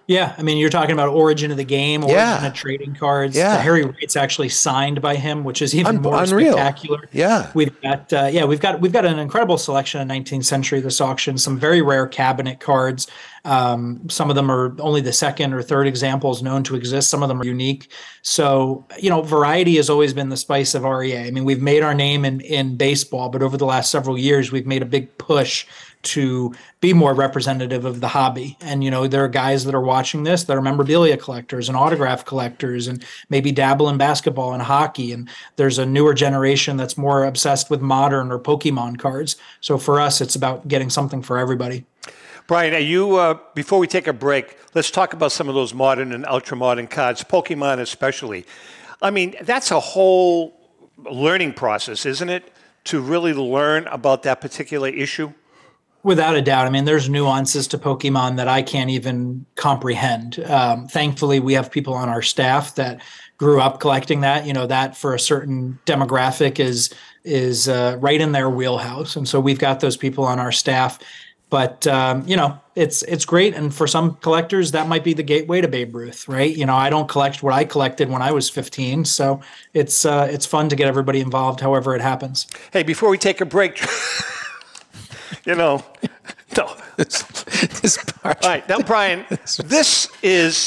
Yeah, I mean, you're talking about origin of the game, origin of trading cards. Yeah. Harry Wright's actually signed by him, which is even more unreal. spectacular. Yeah, we've got an incredible selection of 19th century this auction. Some very rare cabinet cards. Some of them are only the second or third examples known to exist. Some of them are unique. So, variety has always been the spice of REA. I mean, we've made our name in baseball, but over the last several years, we've made a big push to be more representative of the hobby. And, there are guys that are watching this that are memorabilia collectors and autograph collectors and maybe dabble in basketball and hockey. And there's a newer generation that's more obsessed with modern or Pokemon cards. So for us, it's about getting something for everybody. Brian, are you, before we take a break, let's talk about some of those modern and ultra-modern cards, Pokemon especially. I mean, that's a whole learning process, isn't it, to really learn about that particular issue? Without a doubt. I mean, there's nuances to Pokemon that I can't even comprehend. Thankfully, we have people on our staff that grew up collecting that. That for a certain demographic is right in their wheelhouse. And so we've got those people on our staff. But, it's great. And for some collectors, that might be the gateway to Babe Ruth, right? I don't collect what I collected when I was 15. So it's fun to get everybody involved, however it happens. Hey, before we take a break, no. This part. All right, now, Brian, this is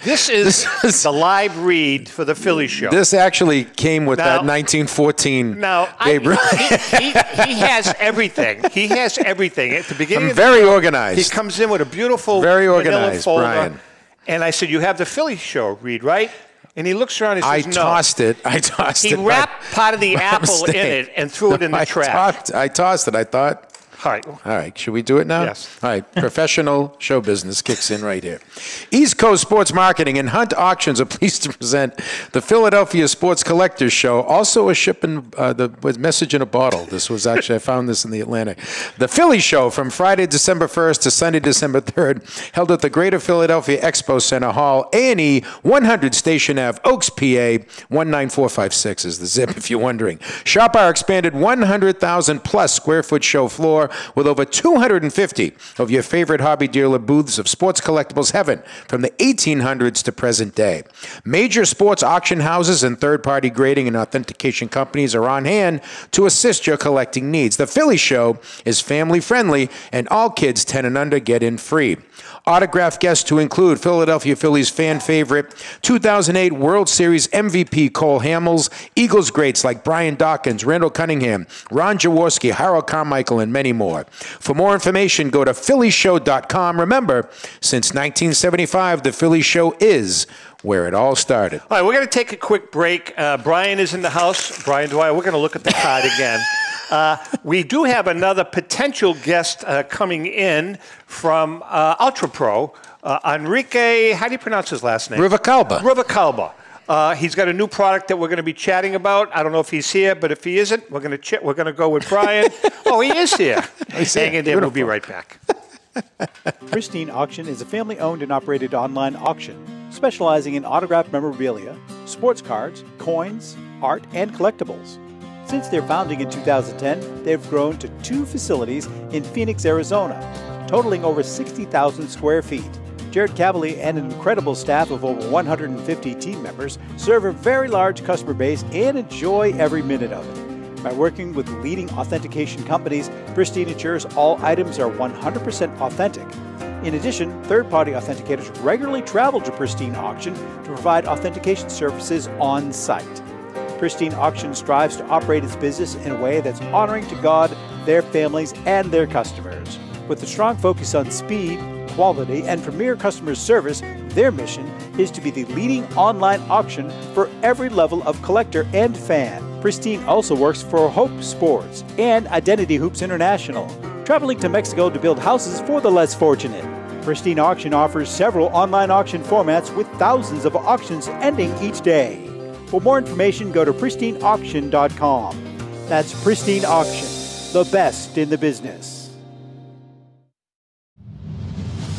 the live read for the Philly show. This actually came with that 1914 Babe Ruth. He has everything. He has everything. At the beginning, I'm very organized. He comes in with a beautiful, very organized folder, Brian. And I said, "You have the Philly show read, right?" And he looks around and says, I tossed it. He wrapped part of the apple in it and threw it in the trash. I tossed it. I thought. All right. Should we do it now? Yes. All right. Professional show business kicks in right here. East Coast Sports Marketing and Hunt Auctions are pleased to present the Philadelphia Sports Collectors Show. Also a shipping, the message in a bottle. This was actually, I found this in the Atlantic. The Philly Show from Friday, December 1st to Sunday, December 3rd, held at the Greater Philadelphia Expo Center Hall, A&E, 100 Station Ave, Oaks, PA, 19456 is the zip if you're wondering. Shop our expanded 100,000 plus square foot show floor with over 250 of your favorite hobby dealer booths of sports collectibles heaven from the 1800s to present day. Major sports auction houses and third-party grading and authentication companies are on hand to assist your collecting needs. The Philly Show is family-friendly, and all kids 10 and under get in free. Autograph guests to include Philadelphia Phillies fan favorite, 2008 World Series MVP Cole Hamels, Eagles greats like Brian Dawkins, Randall Cunningham, Ron Jaworski, Harold Carmichael, and many more. For more information, go to phillyshow.com. Remember, since 1975, the Philly Show is where it all started. All right, we're going to take a quick break. Brian is in the house. Brian Dwyer, we're going to look at the card again. We do have another potential guest coming in from Ultra Pro, Enrique, how do you pronounce his last name? Rivacalba. He's got a new product that we're going to be chatting about. I don't know if he's here, but if he isn't, we're going to go with Brian. Oh, he is here. Hang in there. We'll be right back. Pristine Auction is a family-owned and operated online auction specializing in autographed memorabilia, sports cards, coins, art, and collectibles. Since their founding in 2010, they've grown to 2 facilities in Phoenix, Arizona, totaling over 60,000 square feet. Jared Cavalier and an incredible staff of over 150 team members serve a very large customer base and enjoy every minute of it. By working with leading authentication companies, Pristine ensures all items are 100% authentic. In addition, third-party authenticators regularly travel to Pristine Auction to provide authentication services on site. Pristine Auction strives to operate its business in a way that's honoring to God, their families, and their customers. With a strong focus on speed, quality, and premier customer service, their mission is to be the leading online auction for every level of collector and fan. Pristine also works for Hope Sports and Identity Hoops International, traveling to Mexico to build houses for the less fortunate. Pristine Auction offers several online auction formats with thousands of auctions ending each day. For more information, go to pristineauction.com. That's Pristine Auction, the best in the business.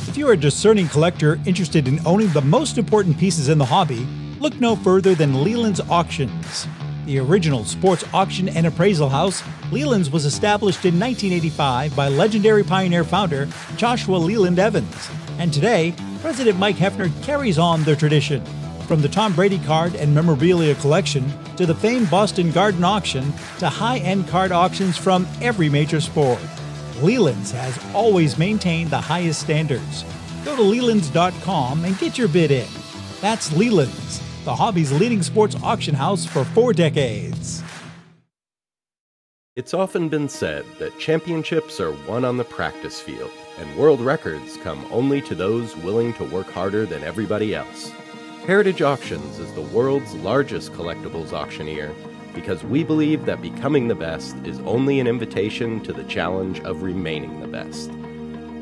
If you're a discerning collector interested in owning the most important pieces in the hobby, look no further than Leland's Auctions. The original sports auction and appraisal house, Leland's was established in 1985 by legendary Pioneer founder Joshua Leland Evans, and today, President Mike Hefner carries on the tradition. From the Tom Brady card and memorabilia collection to the famed Boston Garden Auction to high-end card auctions from every major sport, Leland's has always maintained the highest standards. Go to Lelands.com and get your bid in. That's Leland's, the hobby's leading sports auction house for 4 decades. It's often been said that championships are won on the practice field, and world records come only to those willing to work harder than everybody else. Heritage Auctions is the world's largest collectibles auctioneer because we believe that becoming the best is only an invitation to the challenge of remaining the best.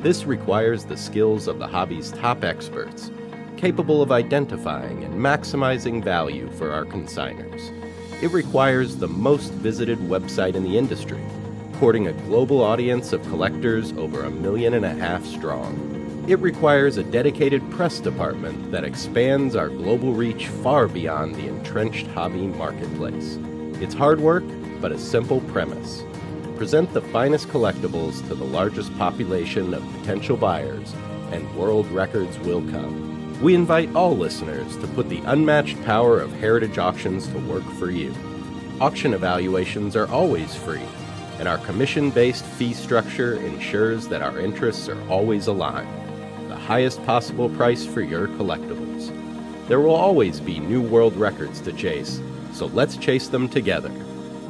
This requires the skills of the hobby's top experts, capable of identifying and maximizing value for our consigners. It requires the most visited website in the industry, courting a global audience of collectors over 1.5 million strong. It requires a dedicated press department that expands our global reach far beyond the entrenched hobby marketplace. It's hard work, but a simple premise. Present the finest collectibles to the largest population of potential buyers, and world records will come. We invite all listeners to put the unmatched power of Heritage Auctions to work for you. Auction evaluations are always free, and our commission-based fee structure ensures that our interests are always aligned. The highest possible price for your collectibles. There will always be new world records to chase, so let's chase them together.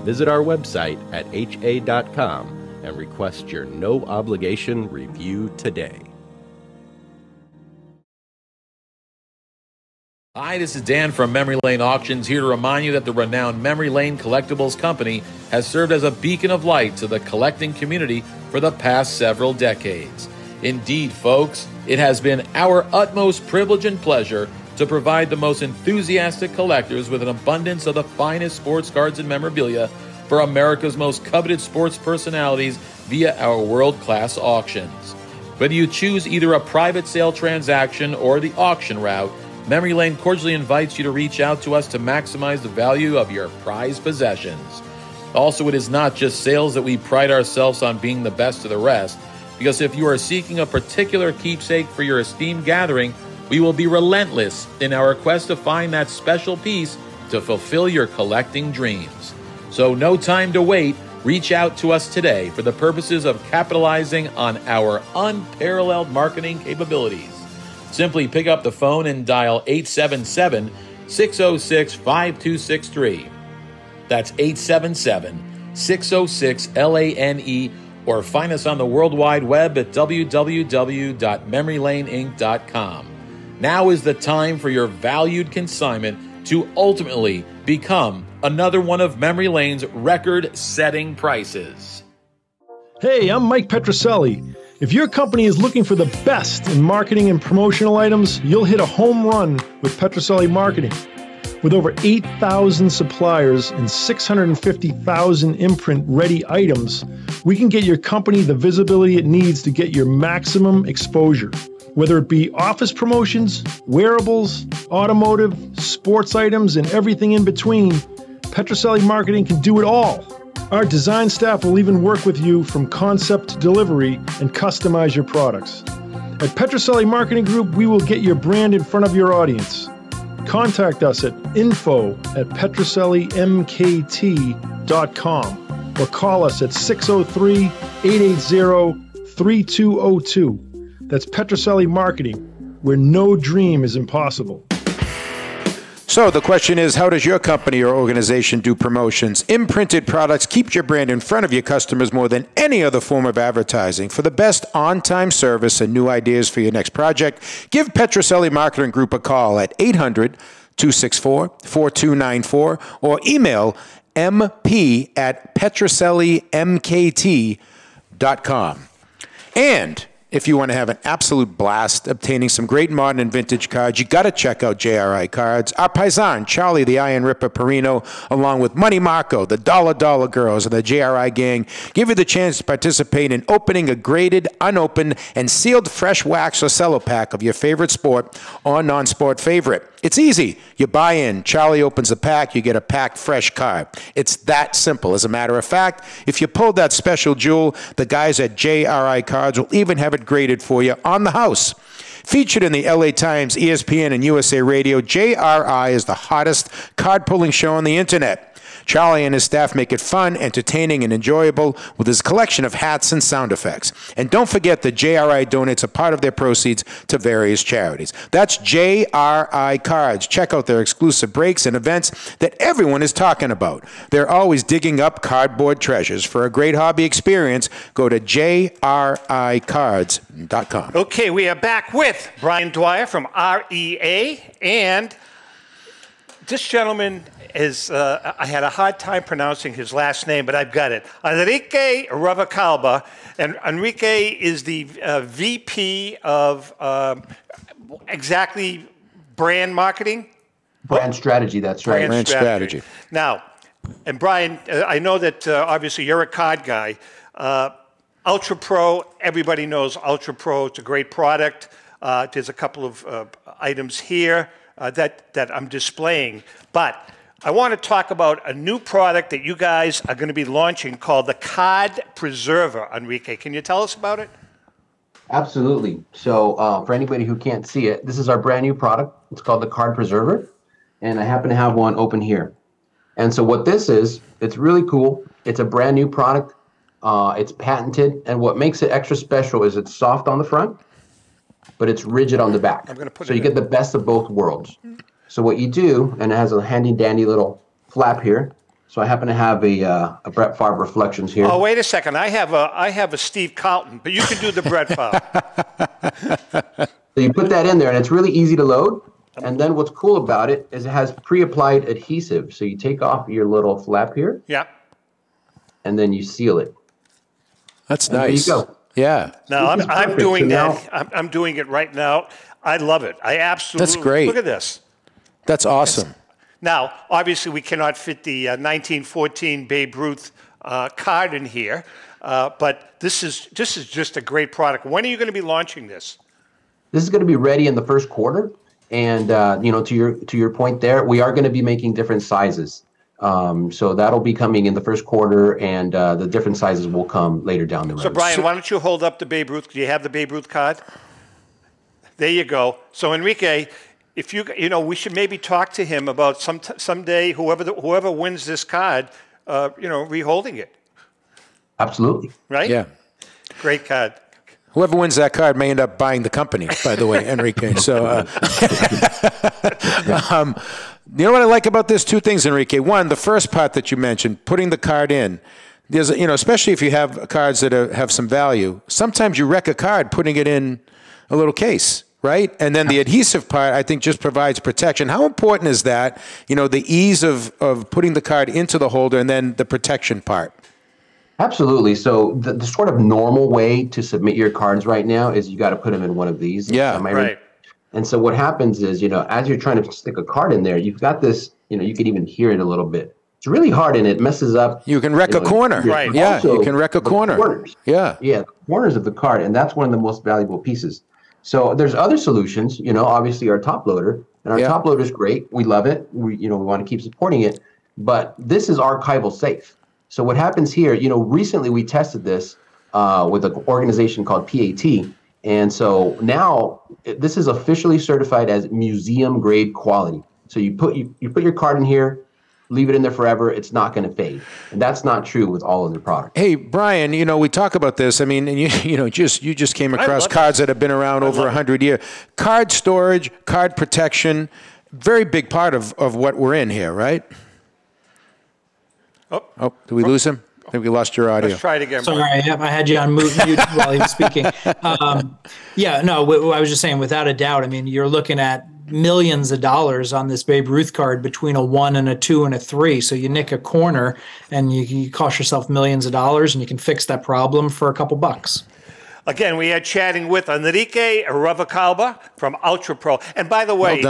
Visit our website at ha.com and request your no-obligation review today. Hi, this is Dan from Memory Lane Auctions, here to remind you that the renowned Memory Lane Collectibles Company has served as a beacon of light to the collecting community for the past several decades. Indeed, folks, it has been our utmost privilege and pleasure to provide the most enthusiastic collectors with an abundance of the finest sports cards and memorabilia for America's most coveted sports personalities via our world-class auctions. Whether you choose either a private sale transaction or the auction route, Memory Lane cordially invites you to reach out to us to maximize the value of your prized possessions. Also, it is not just sales that we pride ourselves on being the best of the rest, because if you are seeking a particular keepsake for your esteemed gathering, we will be relentless in our quest to find that special piece to fulfill your collecting dreams. So no time to wait. Reach out to us today for the purposes of capitalizing on our unparalleled marketing capabilities. Simply pick up the phone and dial 877-606-5263. That's 877-606-LANE, or find us on the World Wide Web at www.memorylaneinc.com. Now is the time for your valued consignment to ultimately become another one of Memory Lane's record-setting prices. Hey, I'm Mike Petroselli. If your company is looking for the best in marketing and promotional items, you'll hit a home run with Petroselli Marketing. With over 8,000 suppliers and 650,000 imprint-ready items, we can get your company the visibility it needs to get your maximum exposure. Whether it be office promotions, wearables, automotive, sports items, and everything in between, Petroselli Marketing can do it all. Our design staff will even work with you from concept to delivery and customize your products. At Petroselli Marketing Group, we will get your brand in front of your audience. Contact us at info@petrosellimkt.com or call us at 603-880-3202. That's Petroselli Marketing, where no dream is impossible. So the question is, how does your company or organization do promotions? Imprinted products keep your brand in front of your customers more than any other form of advertising. For the best on-time service and new ideas for your next project, give Petroselli Marketing Group a call at 800-264-4294 or email mp@petrosellimkt.com. And if you want to have an absolute blast obtaining some great modern and vintage cards, you got to check out JRI Cards. Our paisan, Charlie the Iron Ripper Perino, along with Money Marco, the Dollar Girls, and the JRI gang, give you the chance to participate in opening a graded, unopened, and sealed fresh wax or cello pack of your favorite sport or non-sport favorite. It's easy. You buy in, Charlie opens the pack, you get a packed fresh card. It's that simple. As a matter of fact, if you pulled that special jewel, the guys at JRI Cards will even have it graded for you on the house. Featured in the LA Times, ESPN, and USA Radio, JRI is the hottest card-pulling show on the internet. Charlie and his staff make it fun, entertaining, and enjoyable with his collection of hats and sound effects. And don't forget that JRI donates a part of their proceeds to various charities. That's JRI Cards. Check out their exclusive breaks and events that everyone is talking about. They're always digging up cardboard treasures. For a great hobby experience, go to jricards.com. Okay, we are back with Brian Dwyer from REA, and this gentleman is, I had a hard time pronouncing his last name, but I've got it. Enrique Ravacalba. And Enrique is the VP of exactly brand marketing? Brand strategy, that's right. Brand strategy. Now, and Brian, I know that obviously you're a card guy. Ultra Pro, everybody knows Ultra Pro. It's a great product. There's a couple of items here that I'm displaying. But I want to talk about a new product that you guys are going to be launching called the Card Preserver, Enrique. Can you tell us about it? Absolutely. So for anybody who can't see it, this is our brand new product. It's called the Card Preserver, and I happen to have one open here. And so what this is, it's really cool. It's a brand new product. It's patented, and what makes it extra special is it's soft on the front, but it's rigid on the back. So you get the best of both worlds. So what you do, and it has a handy dandy little flap here. So I happen to have a Brett Favre Reflections here. Oh, wait a second. I have a Steve Carlton, but you can do the Brett Favre. So you put that in there, and it's really easy to load. And then what's cool about it is it has pre-applied adhesive. So you take off your little flap here. Yeah. And then you seal it. That's nice. There you go. Yeah. Now I'm doing that. I'm doing it right now. I love it. I absolutely. That's great. Look at this. That's awesome. Now, obviously, we cannot fit the 1914 Babe Ruth card in here, but this is just a great product. When are you going to be launching this? This is going to be ready in the first quarter, and to your point there, we are going to be making different sizes. So that'll be coming in the first quarter, and the different sizes will come later down the road. So, Brian, why don't you hold up the Babe Ruth? Do you have the Babe Ruth card? There you go. So, Enrique, if we should maybe talk to him about someday whoever wins this card, reholding it. Absolutely. Right? Yeah. Great card. Whoever wins that card may end up buying the company, by the way, Enrique. So, you know what I like about this? Two things, Enrique. One, the first part that you mentioned, putting the card in. There's, especially if you have cards that have some value. Sometimes you wreck a card putting it in a little case, right? And then the adhesive part, I think, just provides protection. How important is that? The ease of putting the card into the holder and then the protection part. Absolutely. So the sort of normal way to submit your cards right now is you got to put them in one of these. Yeah, right. And so what happens is, as you're trying to stick a card in there, you've got this, you can even hear it a little bit. It's really hard and it messes up. You can wreck a corner. Right. Yeah, you can wreck a corner. Corners. Yeah. Yeah, the corners of the card. And that's one of the most valuable pieces. So there's other solutions, obviously our top loader. And our top loader is great. We love it. We want to keep supporting it. But this is archival safe. So what happens here, recently we tested this with an organization called PAT, And so now this is officially certified as museum grade quality. So you put your card in here, leave it in there forever. It's not going to fade. And that's not true with all of their products. Hey, Brian, we talk about this. I mean, and you just came across cards that have been around over 100 years. Card storage, card protection, very big part of what we're in here, right? Oh, did we lose him? I think we lost your audio. Let's try it again. Sorry, I had you on mute while he was speaking. I was just saying, without a doubt, I mean, you're looking at millions of dollars on this Babe Ruth card between a 1 and a 2 and a 3. So you nick a corner and you cost yourself millions of dollars, and you can fix that problem for a couple bucks. Again, we are chatting with Enrique Ravacalba from Ultra Pro. And by the way,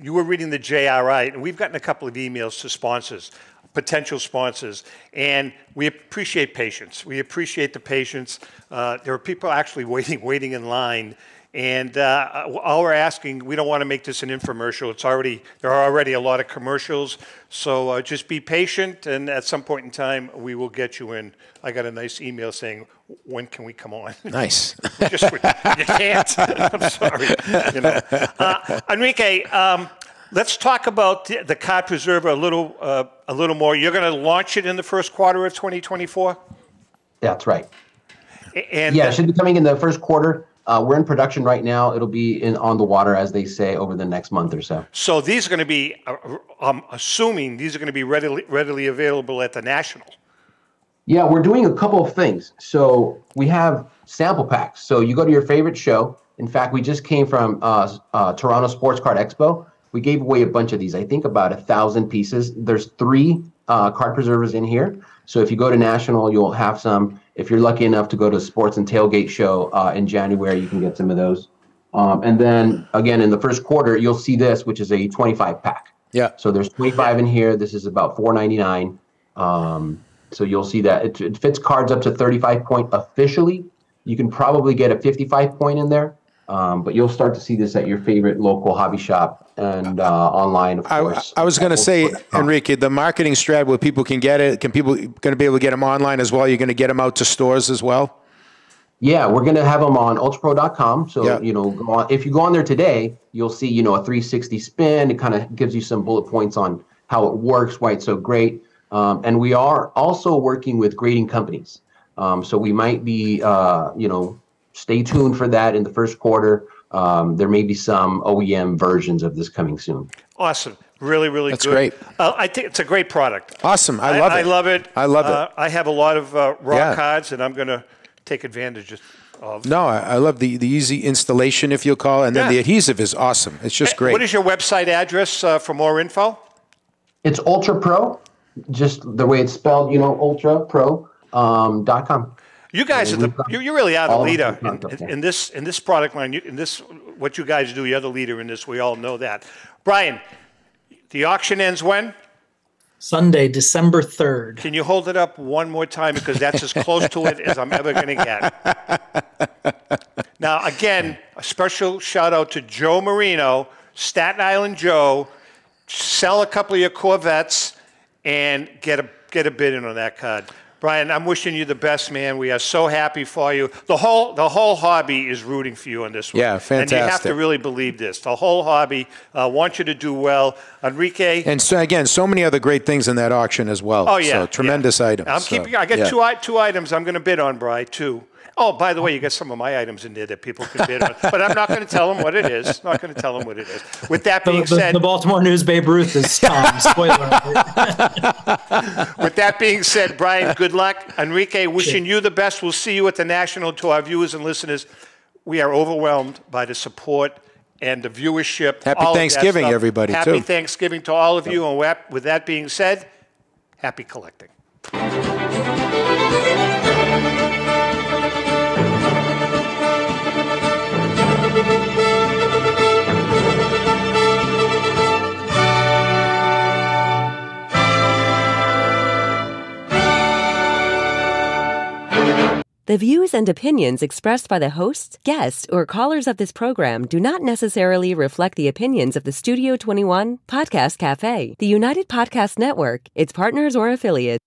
you were reading the JRI, and we've gotten a couple of emails to sponsors, potential sponsors, and we appreciate patience. We appreciate the patience. There are people actually waiting in line, and all we're asking, we don't want to make this an infomercial. There are already a lot of commercials, so just be patient, and at some point in time, we will get you in. I got a nice email saying, when can we come on? Nice. You can't. I'm sorry. Enrique, let's talk about the card preserver a little more. You're going to launch it in the first quarter of 2024? That's right. And it should be coming in the first quarter. We're in production right now. It'll be on the water, as they say, over the next month or so. So these are going to be, I'm assuming these are going to be readily available at the National. Yeah, we're doing a couple of things. So we have sample packs. So you go to your favorite show. In fact, we just came from Toronto Sports Card Expo. We gave away a bunch of these, I think about 1,000 pieces. There's 3 card preservers in here. So if you go to National, you'll have some. If you're lucky enough to go to Sports and Tailgate Show in January, you can get some of those. And then, again, in the first quarter, you'll see this, which is a 25 pack. Yeah. So there's 25 in here. This is about $4.99. So you'll see that it fits cards up to 35 point officially. You can probably get a 55 point in there. But you'll start to see this at your favorite local hobby shop and online, of course. I was going to say, Enrique, the marketing strat where people can get it, people going to be able to get them online as well? You're going to get them out to stores as well? Yeah, we're going to have them on ultrapro.com. So, if you go on there today, you'll see, a 360 spin. It kind of gives you some bullet points on how it works, why it's so great. And we are also working with grading companies. So we might be, stay tuned for that in the first quarter. There may be some OEM versions of this coming soon. Awesome. Really, really That's good. That's great. I think it's a great product. Awesome. I love it. I love it. I love it. I have a lot of raw cards, and I'm going to take advantage of. No, I love the easy installation, if you'll call it, and then the adhesive is awesome. It's just great. What is your website address for more info? It's Ultra Pro, just the way it's spelled, ultrapro.com. You guys you really are the leader in this product line. What you guys do, you're the leader in this. We all know that. Brian, the auction ends when? Sunday, December 3rd. Can you hold it up one more time, because that's as close to it as I'm ever going to get. Now, again, a special shout out to Joe Marino, Staten Island Joe. Sell a couple of your Corvettes and get a bid in on that card. Brian, I'm wishing you the best, man. We are so happy for you. The whole hobby is rooting for you on this one. Yeah, fantastic. And you have to really believe this. The whole hobby wants you to do well. Enrique. And so, again, so many other great things in that auction as well. Oh, yeah. So, tremendous items. I got two items I'm going to bid on, Brian, too. Oh, by the way, you got some of my items in there that people can bid on. But I'm not going to tell them what it is. With that being said... The Baltimore News Babe Ruth is Tom. Spoiler alert. With that being said, Brian, good luck. Enrique, wishing you the best. We'll see you at the National. To our viewers and listeners, we are overwhelmed by the support and the viewership. Happy Thanksgiving, everybody, too. Happy Thanksgiving to all of you. And with that being said, happy collecting. The views and opinions expressed by the hosts, guests, or callers of this program do not necessarily reflect the opinions of the Studio 21 Podcast Cafe, the United Podcast Network, its partners, or affiliates.